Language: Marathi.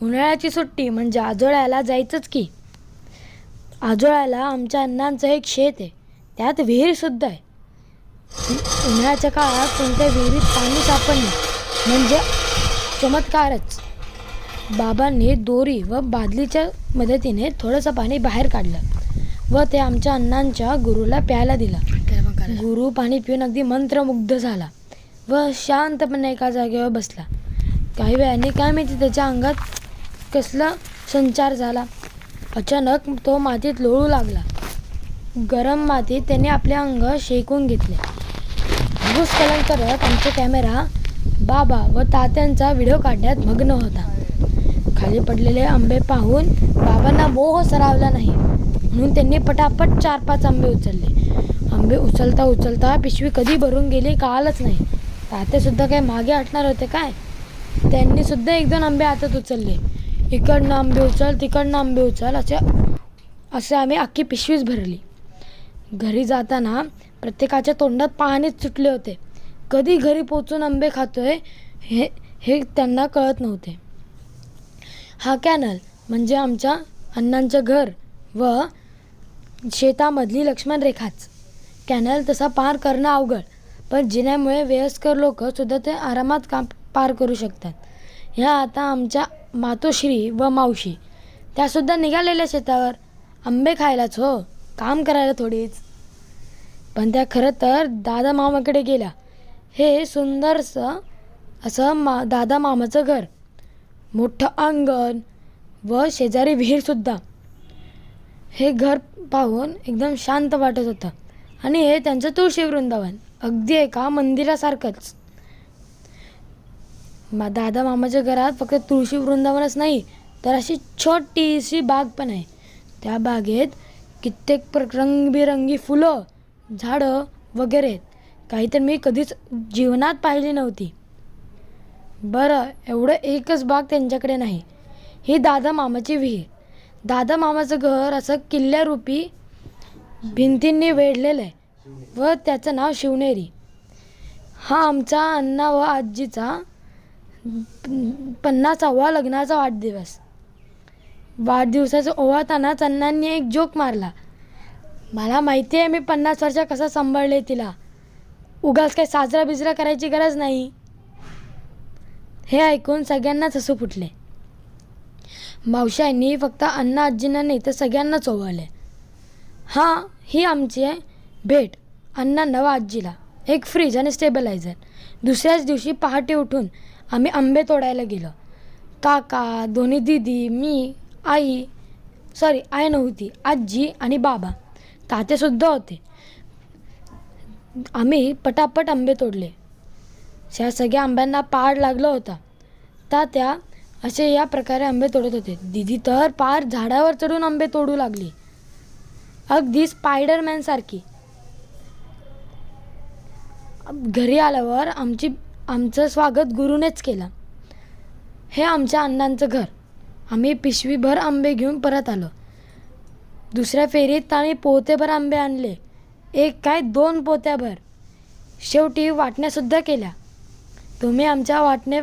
उन्हाळ्याची सुट्टी म्हणजे आजोळ्याला जायचंच की. आजोळ्याला आमच्या अण्णांचं एक शेत आहे, त्यात विहीरसुद्धा आहे. उन्हाळ्याच्या काळात कोणत्या विहिरीत पाणी सापडणे म्हणजे चमत्कारच. बाबांनी दोरी व बादलीच्या मदतीने थोडंसं पाणी बाहेर काढलं व ते आमच्या अण्णांच्या गुरूला प्यायला दिलं. गुरु पाणी पिऊन अगदी मंत्रमुग्ध झाला व शांतपणे एका जागेवर बसला. काही वेळाने काय माहिती त्याच्या अंगात कसला संचार झाला. अचानक तो मातीत लोळू लागला. गरम मातीत त्याने आपले अंग शेकून घेतले. भूस्खलन करत आमचा कॅमेरा बाबा व तात्यांचा व्हिडिओ काढण्यात मग्न होता. खाली पडलेले आंबे पाहून बाबांना मोह सरावला नाही, म्हणून त्यांनी पटापट 4-5 आंबे उचलले. आंबे उचलता उचलता पिशवी कधी भरून गेली कळालंच नाही. तात्यासुद्धा काय मागे हटणार होते काय? त्यांनी सुद्धा 1-2 आंबे हातात उचलले. इकडनं आंबे उचल, तिकडनं आंबे उचल, असे आम्ही अख्खी पिशवीच भरली. घरी जाताना प्रत्येकाच्या तोंडात पाणीच सुटले होते. कधी घरी पोचून आंबे खातोय हे त्यांना कळत नव्हते. हा कॅनल म्हणजे आमच्या अण्णांचं घर व शेतामधली लक्ष्मण रेखाच. कॅनल तसा पार करणं अवघड, पण जिन्यामुळे वयस्कर लोकंसुद्धा ते आरामात पार करू शकतात. ह्या आता आमच्या मातोश्री व मावशी त्यासुद्धा निघालेल्या शेतावर आंबे खायलाच हो, काम करायला थोडीच. पण त्या खरं तर दादा मामाकडे गेल्या. हे सुंदरसं असं दादा मामाचं घर, मोठं अंगण व शेजारी विहीरसुद्धा. हे घर पाहून एकदम शांत वाटत होतं आणि हे त्यांचं तुळशी वृंदावन अगदी एका मंदिरासारखंच. दादा मामाच्या घरात फक्त तुळशी वृंदावनच नाही तर अशी छोटीशी बाग पण आहे. त्या बागेत कित्येक रंगबिरंगी फुलं, झाडं वगैरे आहेत. काही तर मी कधीच जीवनात पाहिली नव्हती. बरं, एवढं एकच बाग त्यांच्याकडे नाही. ही दादा मामाची विहीर. दादा मामाचं घर असं किल्ल्यारूपी भिंतींनी वेढलेलं आहे व त्याचं नाव शिवनेरी. हा आमचा अण्णा व आजीचा 50वा लग्नाचा वाढदिवस. वाढदिवसाचं ओवाळतानाच अण्णांनी एक जोक मारला. मला माहिती आहे मी 50 वर्ष कसं सांभाळले तिला, उगाच काही साजरा बिजरा करायची गरज नाही. हे ऐकून सगळ्यांनाच हसू फुटले. मावशांनी फक्त अण्णा आजींना नाही तर सगळ्यांनाच ओवाळले. ही आमची भेट अण्णांना व आजीला. एक फ्रीज आणि स्टेबलायझर. दुसऱ्याच दिवशी पहाटे उठून आम्ही आंबे तोडायला गेलो. काका, दोन्ही दीदी, मी, आई नव्हती, आजी आणि बाबा. तात्यासुद्धा होते. आम्ही पटापट आंबे तोडले. त्या सगळ्या आंब्यांना पाड लागला होता. तात्या असे या प्रकारे आंबे तोडत होते. दीदी तर पार झाडावर चढून आंबे तोडू लागली, अगदी स्पायडरमॅन सारखी. घरी आल्यावर आमचं स्वागत गुरुनेच केलं. हे आमच्या अण्णांचं घर. आम्ही पिशवीभर आंबे घेऊन परत आलो. दुसऱ्या फेरीत आम्ही पोतेभर आंबे आणले. 2 पोत्याभर. शेवटी वाटण्यासुद्धा केल्या. तुम्ही आमच्या वाटणे